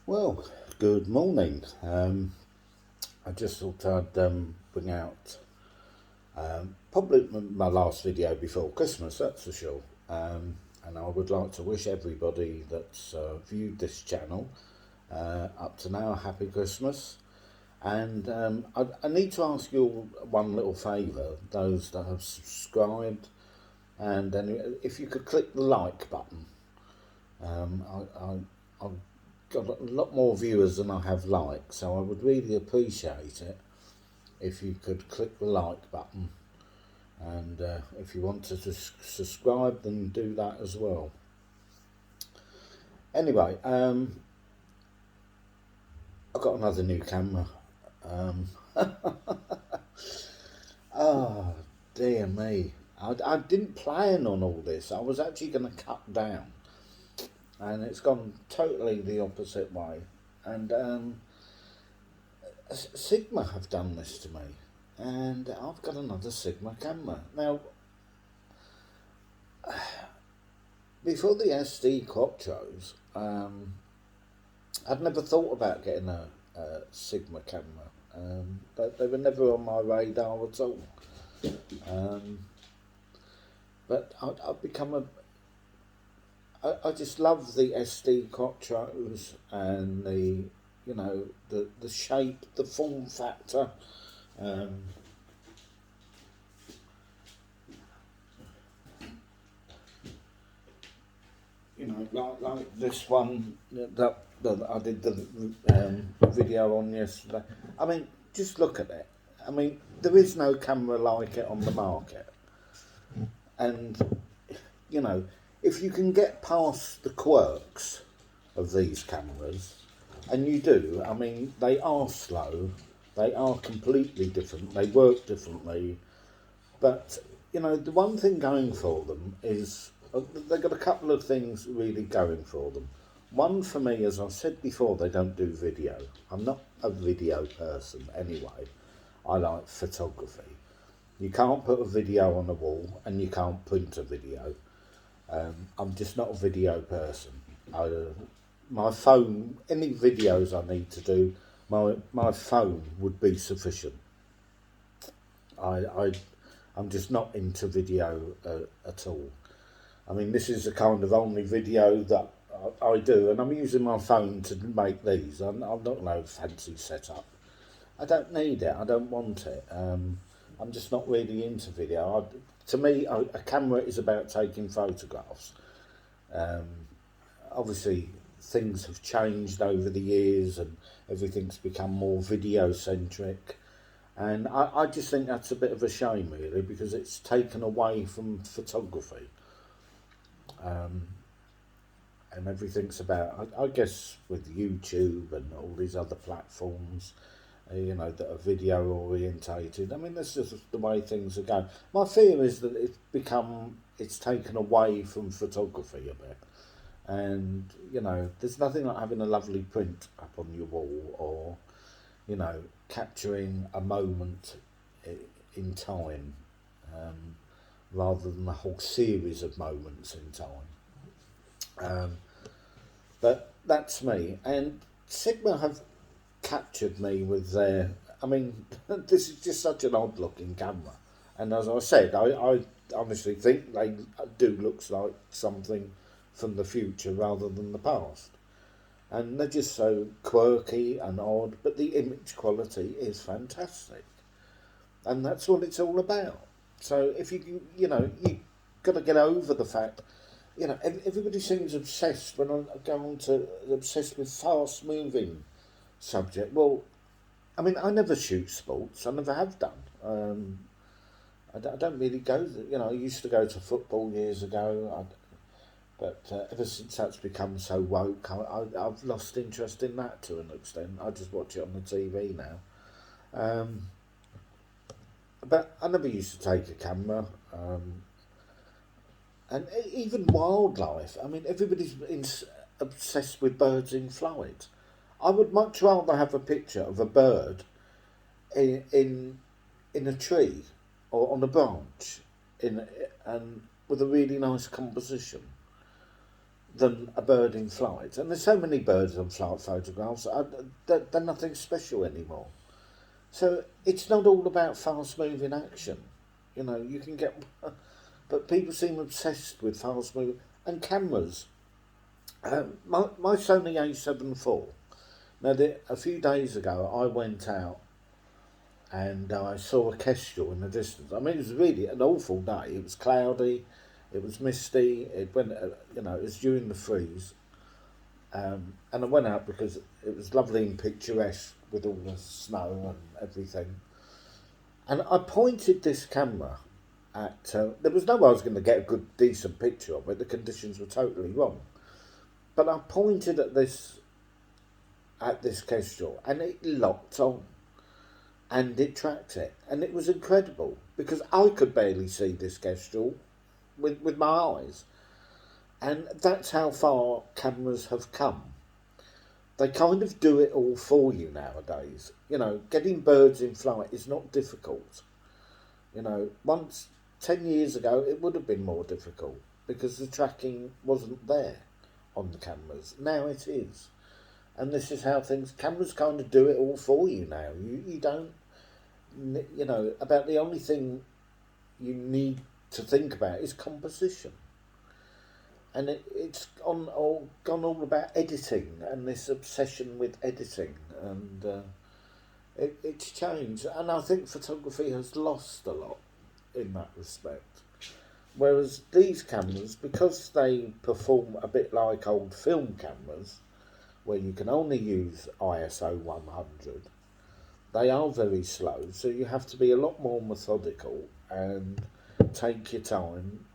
Well, good morning. I just thought I'd bring out probably my last video before Christmas, that's for sure. And I would like to wish everybody that's viewed this channel up to now a happy Christmas. And I need to ask you one little favour, those that have subscribed, and then if you could click the like button. I've got a lot more viewers than I have likes, so I would really appreciate it if you could click the like button. And if you want to subscribe, then do that as well. Anyway, I've got another new camera. Oh, dear me. I didn't plan on all this. I was actually going to cut down, and it's gone totally the opposite way. And Sigma have done this to me, and I've got another Sigma camera. Now, before the SD Quattros, I'd never thought about getting a Sigma camera. They were never on my radar at all. But I've become I just love the SD Quattros and the shape, the form factor. Like this one that I did the video on yesterday. I mean, just look at it. I mean, there is no camera like it on the market. And, if you can get past the quirks of these cameras, and you do, I mean, they are slow, they are completely different, they work differently, but, the one thing going for them is they've got a couple of things really going for them. One, for me, as I've said before, they don't do video. I'm not a video person anyway. I like photography. You can't put a video on a wall and you can't print a video. I'm just not a video person. My phone, any videos I need to do, my phone would be sufficient. I'm just not into video at all. I mean, this is the kind of only video that I do, and I'm using my phone to make these. I'm not no fancy setup. I don't need it. I don't want it. I'm just not really into video. To me, a camera is about taking photographs. Obviously, things have changed over the years, and everything's become more video centric. And I just think that's a bit of a shame, really, because it's taken away from photography. And everything's about, I guess, with YouTube and all these other platforms, that are video orientated. I mean, that's just the way things are going. My fear is that it's taken away from photography a bit. And, there's nothing like having a lovely print up on your wall, or, capturing a moment in time, rather than a whole series of moments in time. But that's me. And Sigma have captured me with their. I mean, this is just such an odd looking camera. And as I said, I honestly think they do look like something from the future rather than the past. And they're just so quirky and odd, but the image quality is fantastic. And that's what it's all about. So if you you've got to get over the fact, everybody seems obsessed when I go on to obsessed with fast moving subject. Well, I mean, I never shoot sports. I never have done. I don't really go. I used to go to football years ago. But ever since that's become so woke, I've lost interest in that to an extent. I just watch it on the TV now. But I never used to take a camera. And even wildlife. I mean, everybody's obsessed with birds in flight. I would much rather have a picture of a bird in a tree or on a branch and with a really nice composition than a bird in flight. And there's so many birds in flight photographs, they're nothing special anymore. So it's not all about fast moving action. You know, you can get, but people seem obsessed with fast moving and cameras. My Sony A7 IV. Now, a few days ago, I went out and I saw a kestrel in the distance. I mean, it was really an awful day. It was cloudy, it was misty. It went, you know, it was during the freeze, and I went out because it was lovely and picturesque with all the snow and everything. And I pointed this camera at. There was no way I was going to get a good, decent picture of it. The conditions were totally wrong. But I pointed at this kestrel, and it locked on, and it tracked it, and it was incredible because I could barely see this kestrel with my eyes, and that's how far cameras have come. They kind of do it all for you nowadays. You know, getting birds in flight is not difficult. You know, 10 years ago, it would have been more difficult because the tracking wasn't there on the cameras. Now it is. And this is how cameras kind of do it all for you now. You don't, you know, about the only thing you need to think about is composition. And it's gone all about editing and this obsession with editing, and it's changed. And I think photography has lost a lot in that respect. Whereas these cameras, because they perform a bit like old film cameras, where you can only use ISO 100, they are very slow, so you have to be a lot more methodical and take your time.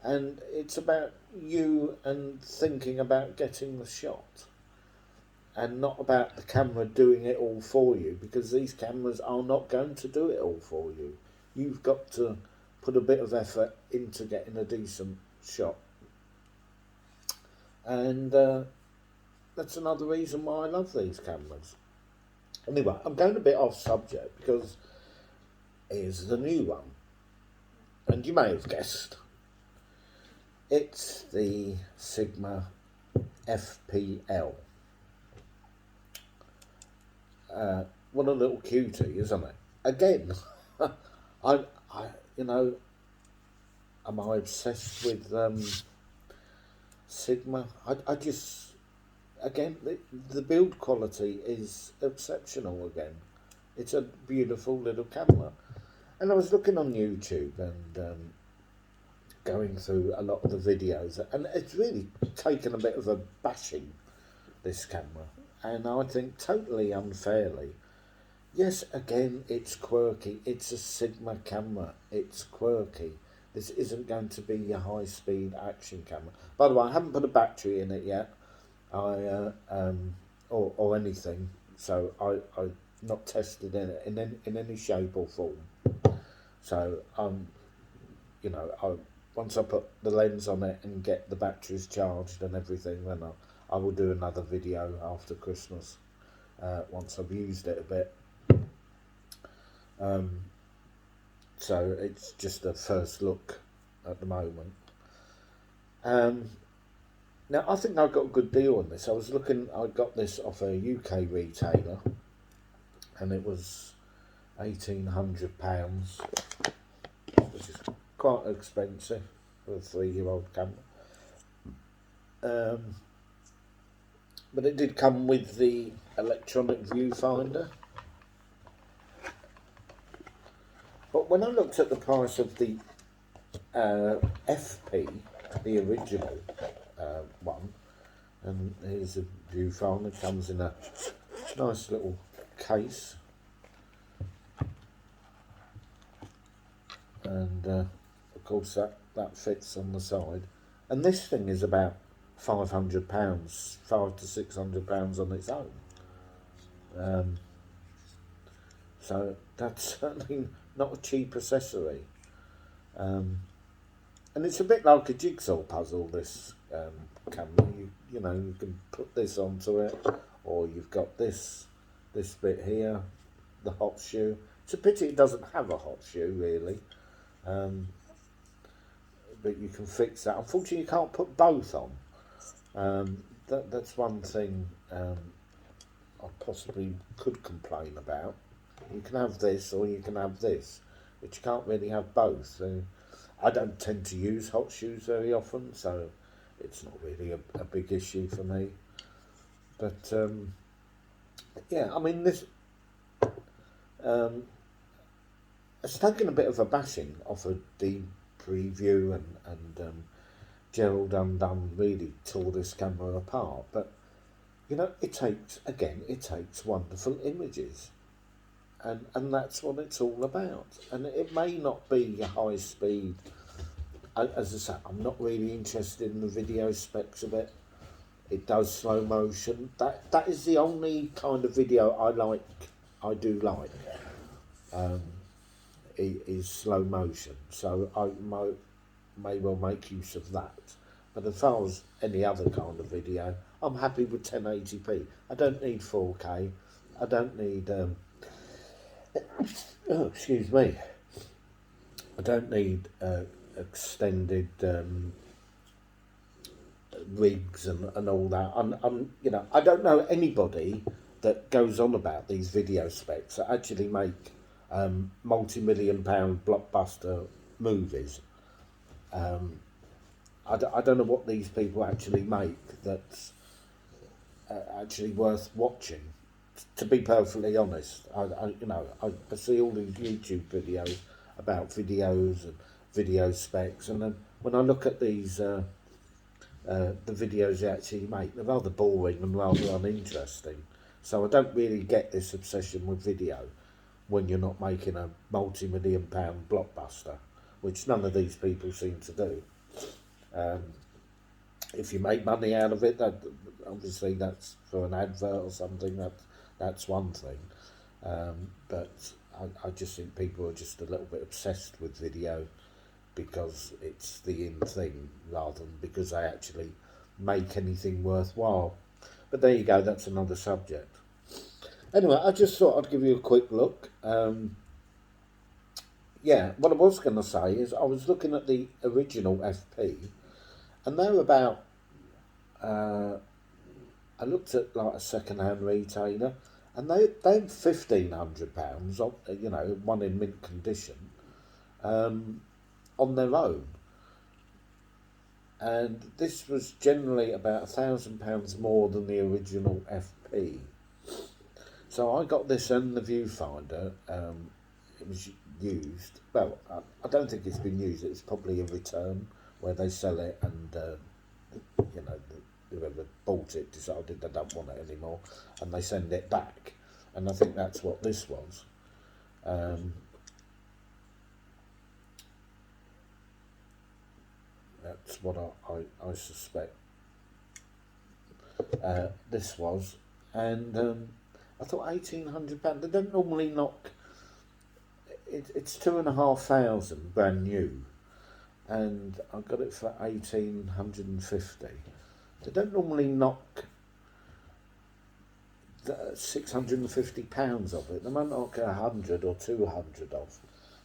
And it's about you and thinking about getting the shot, and not about the camera doing it all for you, because these cameras are not going to do it all for you. You've got to put a bit of effort into getting a decent shot. And that's another reason why I love these cameras. Anyway, I'm going a bit off subject because here's the new one. And you may have guessed. It's the Sigma FPL. What a little cutie, isn't it? Again, you know, am I obsessed with Sigma? I just, again, the build quality is exceptional again. It's a beautiful little camera. And I was looking on YouTube and going through a lot of the videos, and it's really taken a bit of a bashing, this camera, and I think totally unfairly. Yes, again, it's quirky. It's a Sigma camera. It's quirky. This isn't going to be your high-speed action camera. By the way, I haven't put a battery in it yet, or anything, so I not tested in it in any shape or form. So you know, once I put the lens on it and get the batteries charged and everything, then I will do another video after Christmas, once I've used it a bit. So it's just a first look at the moment. Now I think I got a good deal on this. I got this off a UK retailer, and it was £1,800, which is quite expensive for a 3-year-old camera. But it did come with the electronic viewfinder. But when I looked at the price of the FP, the original one, and here's a viewfinder, it comes in a nice little case, and of course that fits on the side, and this thing is about £500, £500 to £600 on its own. So that's certainly not a cheap accessory. And it's a bit like a jigsaw puzzle, this camera. You know, you can put this onto it, or you've got this bit here, the hot shoe. It's a pity it doesn't have a hot shoe, really. But you can fix that. Unfortunately, you can't put both on. That's one thing I possibly could complain about. You can have this or you can have this, but you can't really have both. So I don't tend to use hot shoes very often, so it's not really a big issue for me. But yeah, I mean, this um, it's taken a bit of a bashing off of the preview, and Gerald Undone really tore this camera apart. But you know, it takes wonderful images, and that's what it's all about. And it may not be a high speed. As I say, I'm not really interested in the video specs of it. It does slow motion. That is the only kind of video I like. I do like. Is slow motion. So I may well make use of that. But as far as any other kind of video, I'm happy with 1080p. I don't need 4K. I don't need oh, excuse me. I don't need extended rigs and all that. You know, I don't know anybody that goes on about these video specs that actually make multi-million-pound blockbuster movies. I don't know what these people actually make that's actually worth watching. To be perfectly honest, I see all these YouTube videos about videos and video specs, and then when I look at these the videos they actually make, they're rather boring and rather uninteresting. So I don't really get this obsession with video when you're not making a multi-million-pound blockbuster, which none of these people seem to do. If you make money out of it, that obviously that's for an advert or something. That's one thing. But I just think people are just a little bit obsessed with video because it's the in thing rather than because they actually make anything worthwhile. But there you go, that's another subject. Anyway, I just thought I'd give you a quick look. Yeah, what I was going to say is I was looking at the original FP, and they're about, I looked at like a second-hand retailer, and they're £1,500, you know, one in mint condition, on their own. And this was generally about £1,000 more than the original FP. So I got this in the viewfinder. It was used. Well, I don't think it's been used. It's probably a return where they sell it, and you know, whoever bought it decided they don't want it anymore, and they send it back. And I think that's what this was. That's what I suspect this was. And I thought £1,800. They don't normally knock. It's 2,500 brand new, and I got it for 1,850. They don't normally knock £650 of it. They might knock 100 or 200 off.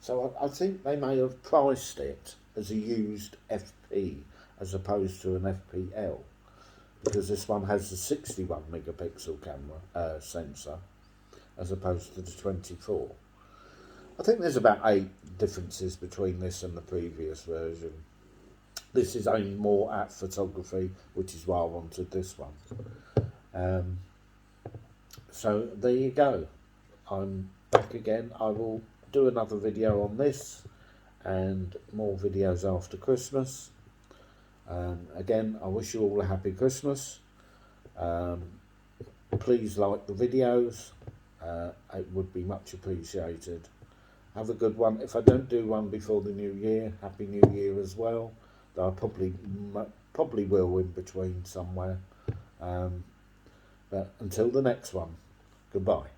So I think they may have priced it as a used FP as opposed to an FPL, because this one has the 61 megapixel camera sensor as opposed to the 24. I think there's about 8 differences between this and the previous version. This is aimed more at photography, which is why I wanted this one. So there you go. I'm back again. I will do another video on this and more videos after Christmas. Again, I wish you all a happy Christmas. Please like the videos. It would be much appreciated. Have a good one. If I don't do one before the new year, Happy New Year as well. Though I probably will in between somewhere. But until the next one, goodbye.